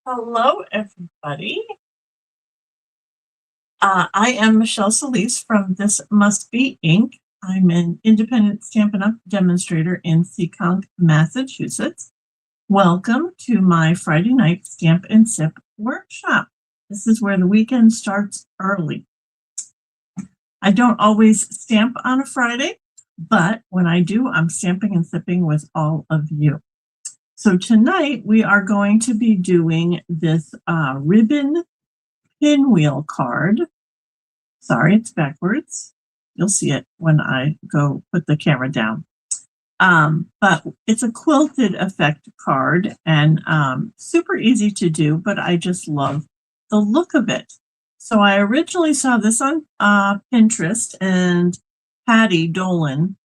Hello, everybody. I am Michelle Solis from This Must Be Ink. I'm an independent Stampin' Up! Demonstrator in Seekonk, Massachusetts. Welcome to my Friday night Stamp and Sip workshop. This is where the weekend starts early. I don't always stamp on a Friday, but when I do, I'm stamping and sipping with all of you. So tonight we are going to be doing this ribbon pinwheel card. Sorry, it's backwards. You'll see it when I go put the camera down. But it's a quilted effect card and super easy to do, but I just love the look of it. So I originally saw this on Pinterest, and Patty Dolan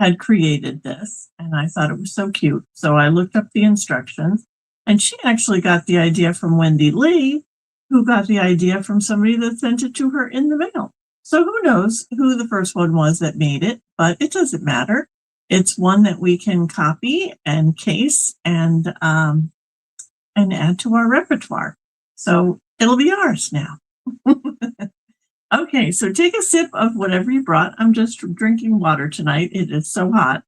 had created this, and I thought it was so cute. So I looked up the instructions, and she actually got the idea from Wendy Lee, who got the idea from somebody that sent it to her in the mail. So who knows who the first one was that made it, but it doesn't matter. It's one that we can copy and case and add to our repertoire. So it'll be ours now. Okay, so take a sip of whatever you brought. I'm just drinking water tonight. It is so hot.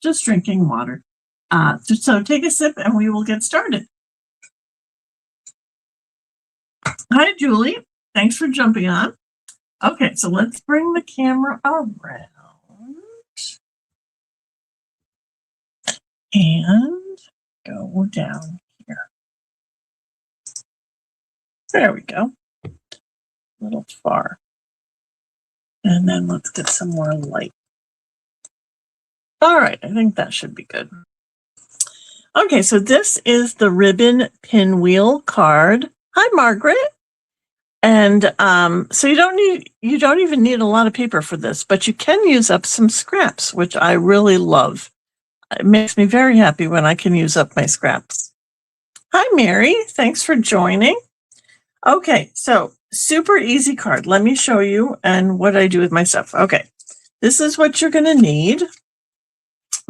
Just drinking water. So take a sip and we will get started. Hi, Julie. Thanks for jumping on. Okay, so let's bring the camera around and go down here. There we go. A little far. And then let's get some more light. All right, I think that should be good. Okay, so this is the ribbon pinwheel card. Hi, Margaret. And so you don't even need a lot of paper for this, but you can use up some scraps, which I really love. It makes me very happy when I can use up my scraps. Hi, Mary. Thanks for joining. Okay, so super easy card. Let me show you and what I do with my stuff. Okay, this is what you're going to need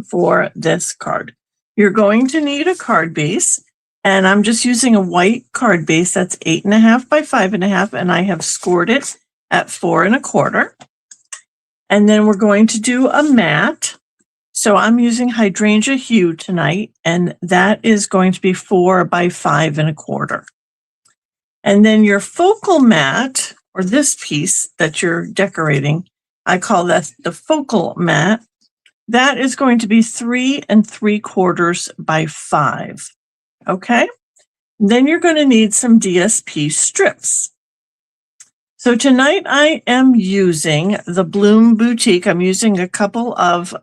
for this card. You're going to need a card base. And I'm just using a white card base that's 8.5 by 5.5, and I have scored it at 4 1/4. And then we're going to do a mat. So I'm using hydrangea hue tonight, and that is going to be 4 by 5 1/4. And then your focal mat, or this piece that you're decorating, I call that the focal mat. That is going to be 3 3/4 by 5. Okay, then you're going to need some DSP strips. So tonight I am using the Bloom Boutique. I'm using a couple of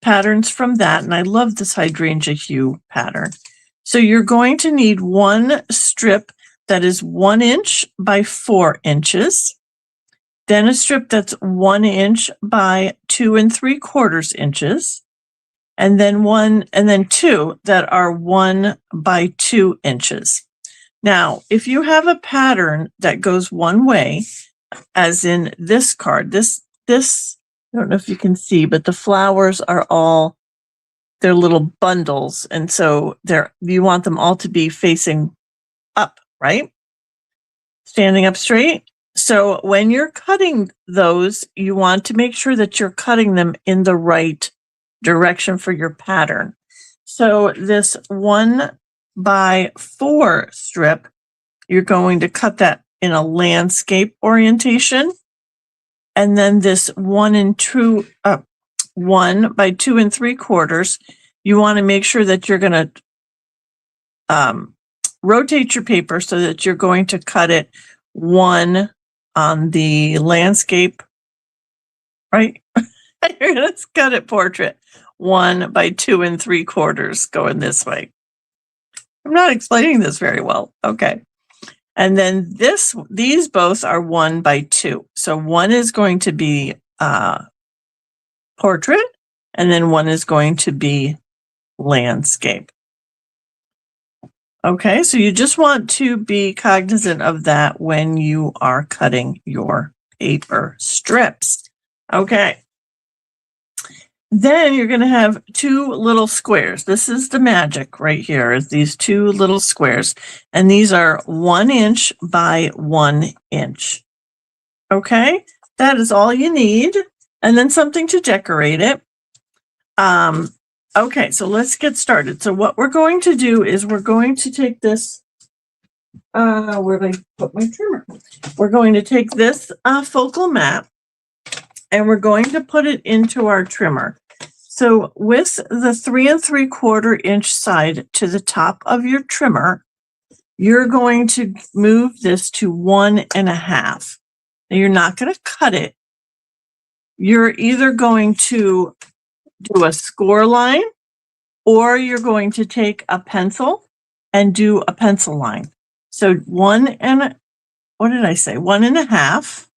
patterns from that, and I love this hydrangea hue pattern. So you're going to need one strip that is 1 inch by 4 inches, then a strip that's 1 inch by 2 3/4 inches, and then two that are 1 by 2 inches. Now, if you have a pattern that goes one way, as in this card, this, I don't know if you can see, but the flowers are they're little bundles. And so you want them all to be facing up, right? Standing up straight. So when you're cutting those, you want to make sure that you're cutting them in the right direction for your pattern. So this 1 by 4 strip, you're going to cut that in a landscape orientation. And then this 1 by 2 3/4, you want to make sure that you're going to rotate your paper so that you're going to cut it 1 on the landscape, right? You're going to cut it portrait 1 by 2 3/4 going this way. I'm not explaining this very well. Okay. And then these both are 1 by 2. So one is going to be portrait, and then one is going to be landscape. Okay, so you just want to be cognizant of that when you are cutting your paper strips. Okay. Then you're going to have two little squares. This is the magic right here, is these two little squares. And these are 1 inch by 1 inch. Okay, that is all you need. And then something to decorate it. Okay, so let's get started. So what we're going to do is we're going to take this, where did I put my trimmer? We're going to take this focal mat and we're going to put it into our trimmer. So with the 3 3/4 inch side to the top of your trimmer, you're going to move this to 1 1/2. Now you're not going to cut it. You're either going to do a score line or you're going to take a pencil and do a pencil line. So 1 1/2. 1/2.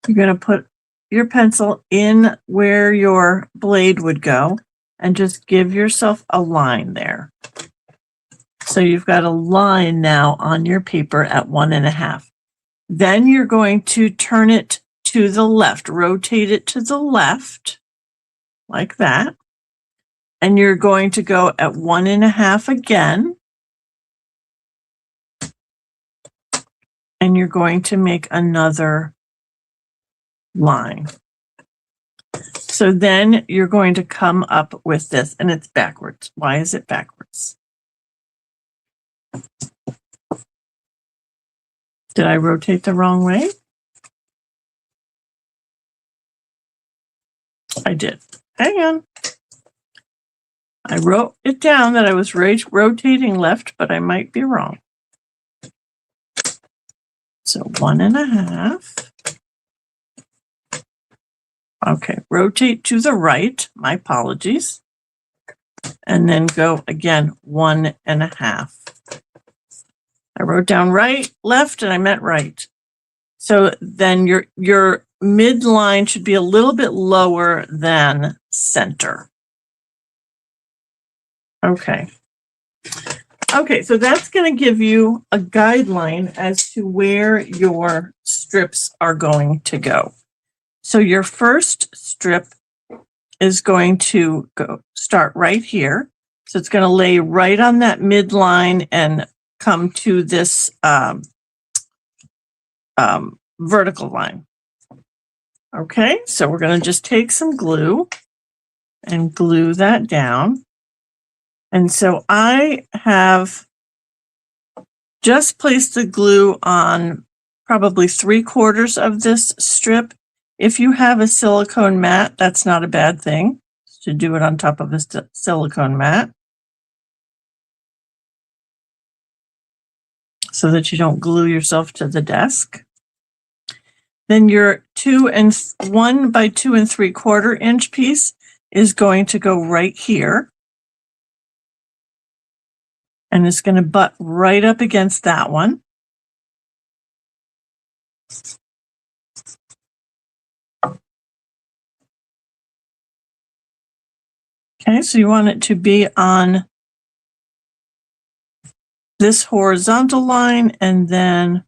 You're going to put your pencil in where your blade would go and just give yourself a line there. So you've got a line now on your paper at 1 1/2. Then you're going to turn it to the left, rotate it to the left like that. And you're going to go at 1 1/2 again. And you're going to make another line. So then you're going to come up with this, and it's backwards. Why is it backwards? Did I rotate the wrong way? I did. Hang on. I wrote it down that I was rotating left, but I might be wrong. So 1 1/2. Okay, rotate to the right. My apologies. And then go again 1 1/2. I wrote down right, left, and I meant right. So then your midline should be a little bit lower than center. Okay. Okay, so that's going to give you a guideline as to where your strips are going to go. So your first strip is going to start right here. So it's going to lay right on that midline and come to this vertical line. Okay, so we're going to just take some glue and glue that down. And so I have just placed the glue on probably 3/4 of this strip. If you have a silicone mat, that's not a bad thing to do it on top of a silicone mat so that you don't glue yourself to the desk. Then your 1 by 2 3/4 inch piece is going to go right here. And it's going to butt right up against that one. Okay, so you want it to be on this horizontal line and then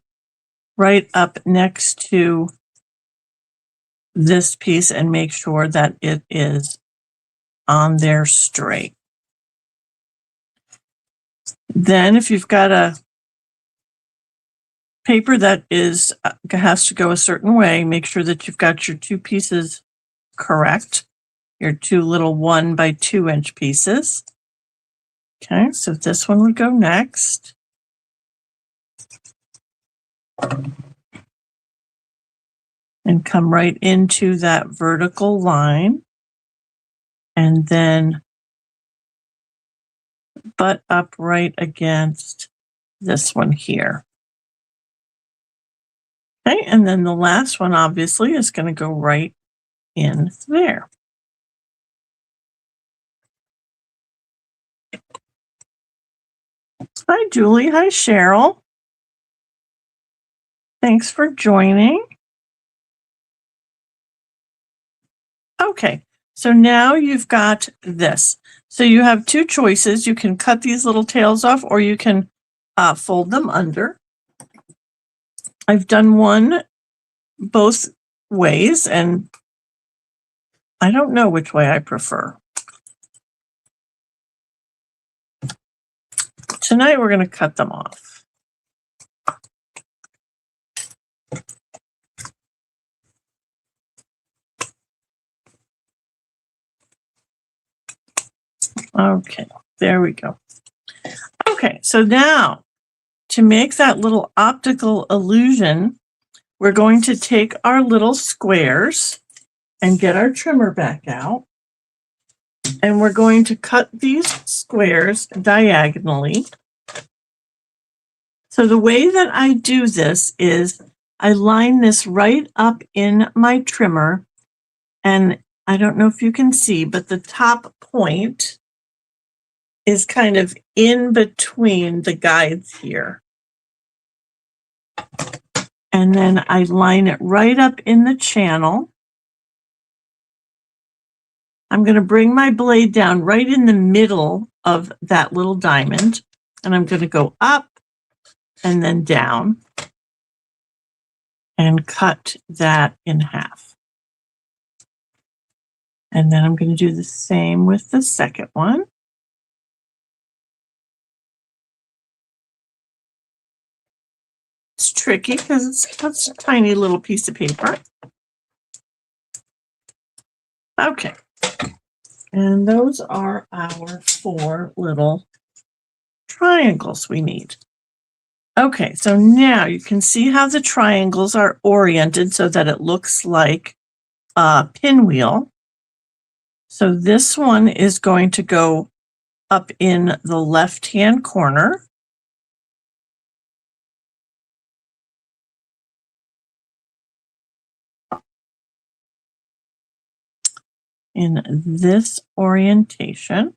right up next to this piece and make sure that it is on there straight. Then if you've got a paper that has to go a certain way, make sure that you've got your two pieces correct, your two little 1 by 2 inch pieces. Okay, so this one would go next. And come right into that vertical line. And then butt up right against this one here. Okay, and then the last one obviously is going to go right in there. Hi, Julie. Hi, Cheryl. Thanks for joining. Okay, so now you've got this. So you have two choices. You can cut these little tails off or you can fold them under. I've done both ways, and I don't know which way I prefer. Tonight we're going to cut them off. Okay, there we go. Okay, so now to make that little optical illusion, we're going to take our little squares and get our trimmer back out. And we're going to cut these squares diagonally. So the way that I do this is I line this right up in my trimmer, and I don't know if you can see, but the top point is kind of in between the guides here. And then I line it right up in the channel. I'm going to bring my blade down right in the middle of that little diamond, and I'm going to go up and then down and cut that in half. And then I'm going to do the same with the second one. It's tricky because it's a tiny little piece of paper. Okay. And those are our 4 little triangles we need. Okay, so now you can see how the triangles are oriented so that it looks like a pinwheel. So this one is going to go up in the left-hand corner. In this orientation.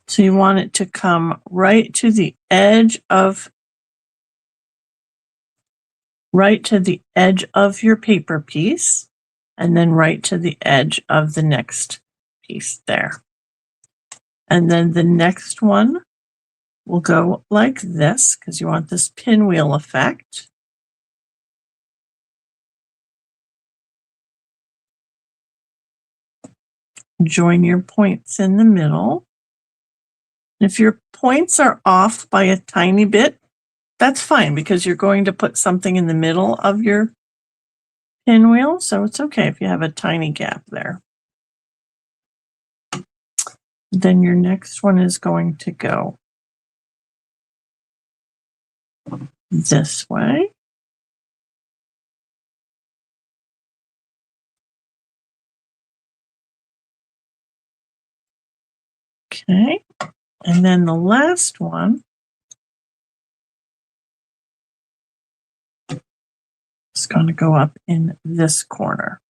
So you want it to come right to the edge of your paper piece, and then right to the edge of the next piece there. And then the next one will go like this because you want this pinwheel effect. Join your points in the middle. If your points are off by a tiny bit, that's fine because you're going to put something in the middle of your pinwheel, so it's okay if you have a tiny gap there. Then your next one is going to go this way. Okay, and then the last one is going to go up in this corner.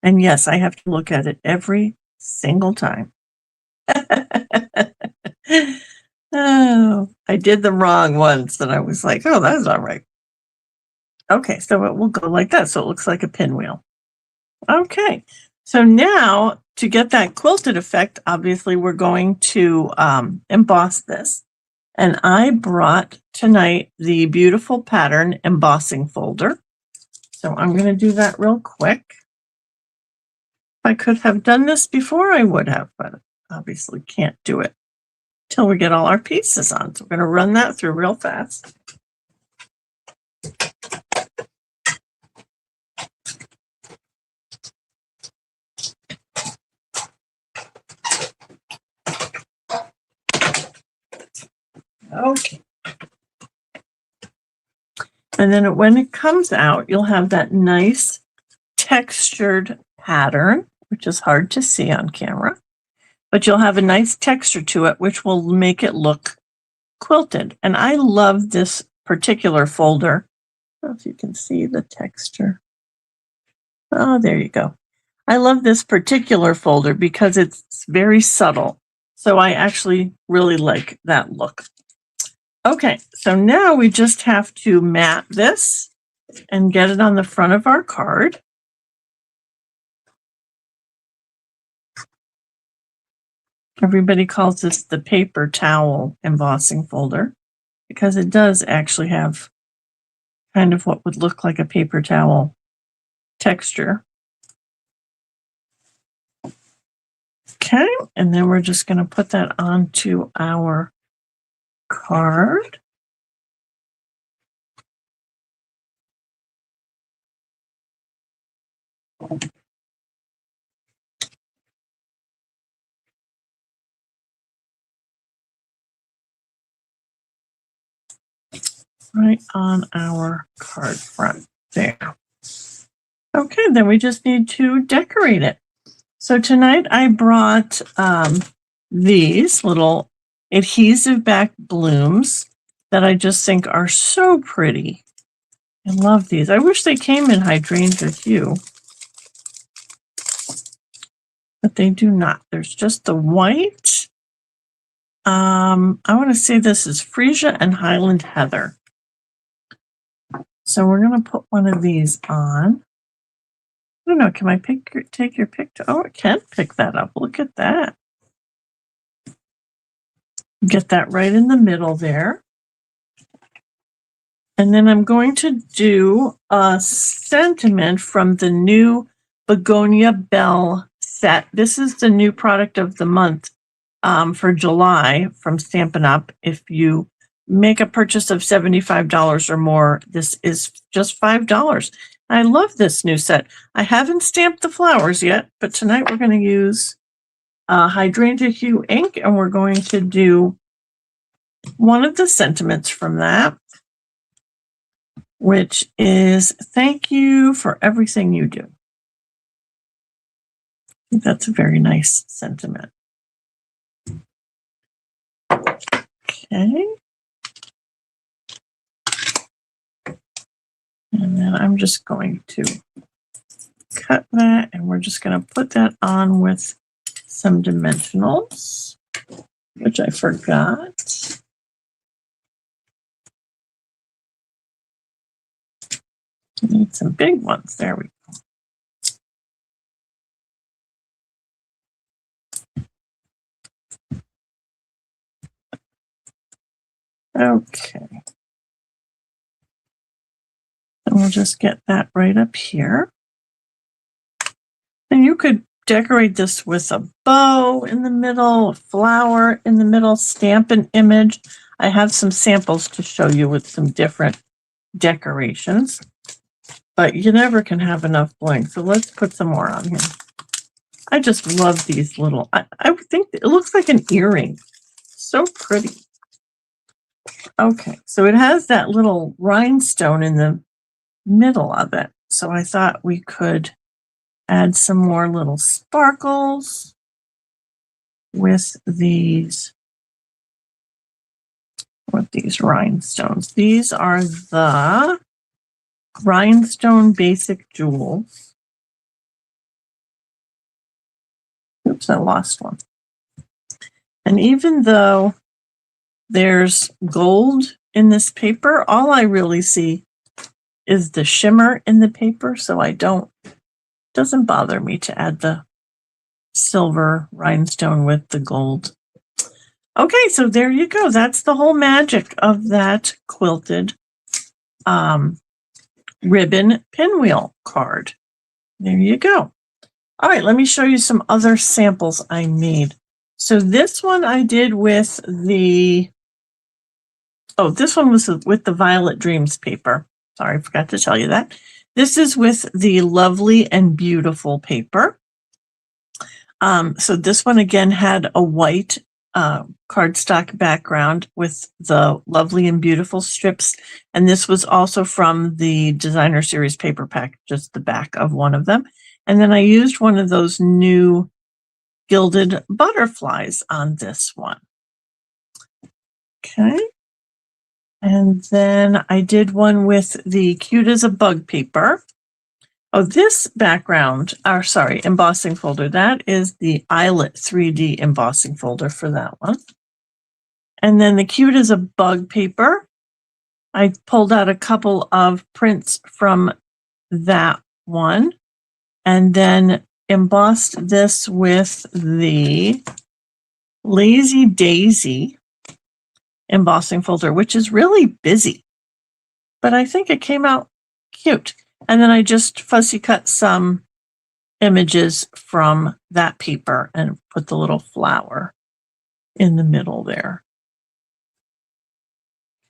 And yes, I have to look at it every single time. Oh, I did them wrong once, and I was like, oh, that's not right. Okay, so it will go like that, so it looks like a pinwheel. Okay, so now to get that quilted effect, obviously we're going to emboss this. And I brought tonight the beautiful pattern embossing folder. So I'm going to do that real quick. If I could have done this before, I would have, but obviously can't do it till we get all our pieces on. So we're going to run that through real fast. Okay. And then when it comes out, you'll have that nice textured pattern, which is hard to see on camera, but you'll have a nice texture to it, which will make it look quilted. And I love this particular folder. I don't know if you can see the texture. Oh, there you go. I love this particular folder because it's very subtle. So I actually really like that look. Okay, so now we just have to mat this and get it on the front of our card. Everybody calls this the paper towel embossing folder. because it does actually have kind of what would look like a paper towel texture. Okay, and then we're just going to put that onto our card. Right on our card front there. Okay, then we just need to decorate it. So tonight I brought these little adhesive back blooms that I just think are so pretty. I love these. I wish they came in hydrangea hue, but they do not. There's just the white. I want to say this is Freesia and Highland Heather. So we're going to put one of these on. I don't know, can I take your picture? Oh, it can pick that up. Look at that. Get that right in the middle there. And then I'm going to do a sentiment from the new Begonia Bell set. This is the new product of the month for July from Stampin' Up. If you make a purchase of $75 or more, this is just $5. I love this new set. I haven't stamped the flowers yet, but tonight we're going to use hydrangea hue ink, and we're going to do one of the sentiments from that, which is thank you for everything you do. I think that's a very nice sentiment. Okay. And then I'm just going to cut that, and we're just going to put that on with some dimensionals, which I forgot. I need some big ones. There we go. Okay. And we'll just get that right up here. And you could decorate this with a bow in the middle, a flower in the middle, stamp an image. I have some samples to show you with some different decorations, but you never can have enough bling. So let's put some more on here. I just love these little, I think it looks like an earring. So pretty. Okay, so it has that little rhinestone in the middle of it. So I thought we could add some more little sparkles with these rhinestones. These are the rhinestone basic jewels. Oops, I lost one. And even though there's gold in this paper, all I really see is the shimmer in the paper, so doesn't bother me to add the silver rhinestone with the gold. Okay, so there you go. That's the whole magic of that quilted ribbon pinwheel card. There you go. All right, let me show you some other samples I made. So this one I did with this one was with the Violet Dreams paper. Sorry, I forgot to tell you that. This is with the Lovely and Beautiful paper. So this one again had a white cardstock background with the Lovely and Beautiful strips. And this was also from the Designer Series paper pack, just the back of one of them. And then I used one of those new gilded butterflies on this one. Okay. And then I did one with the Cute as a Bug paper. Oh, this background, embossing folder, that is the Eyelet 3D embossing folder for that one. And then the Cute as a Bug paper, I pulled out a couple of prints from that one and then embossed this with the Lazy Daisy embossing folder, which is really busy, but I think it came out cute. And then I just fussy cut some images from that paper and put the little flower in the middle there.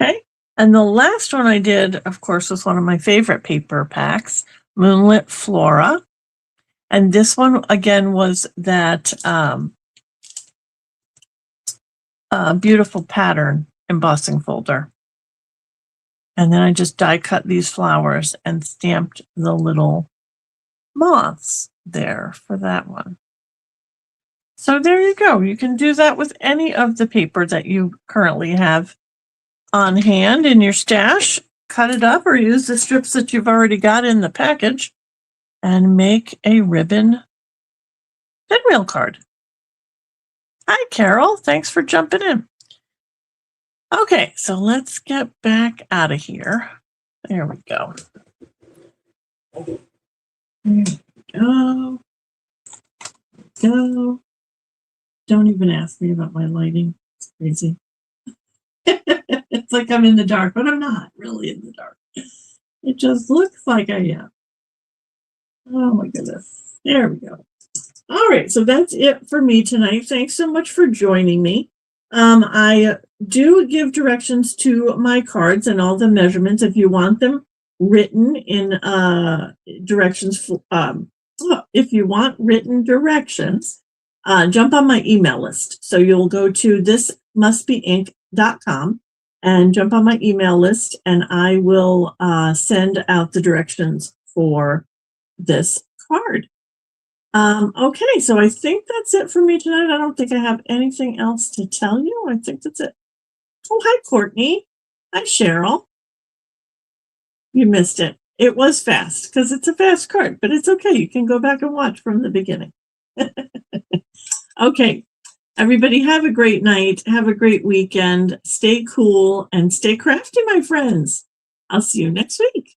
Okay. And the last one I did, of course, was one of my favorite paper packs, Moonlit Flora. And this one, again, was that beautiful pattern embossing folder. And then I just die cut these flowers and stamped the little moths there for that one. So there you go. You can do that with any of the paper that you currently have on hand in your stash. Cut it up or use the strips that you've already got in the package and make a ribbon pinwheel card. Hi, Carol. Thanks for jumping in. Okay, so let's get back out of here. There we go. There we go. Go. Don't even ask me about my lighting. It's crazy. It's like I'm in the dark, but I'm not really in the dark. It just looks like I am. Oh my goodness. There we go. All right, so that's it for me tonight. Thanks so much for joining me. I do give directions to my cards and all the measurements if you want them written in directions. If you want written directions, jump on my email list. So you'll go to thismustbeink.com and jump on my email list, and I will send out the directions for this card. Okay, so I think that's it for me tonight. I don't think I have anything else to tell you. I think that's it. Oh, hi, Courtney. Hi, Cheryl. You missed it. It was fast because it's a fast card, but it's okay. You can go back and watch from the beginning. Okay, everybody have a great night. Have a great weekend. Stay cool and stay crafty, my friends. I'll see you next week.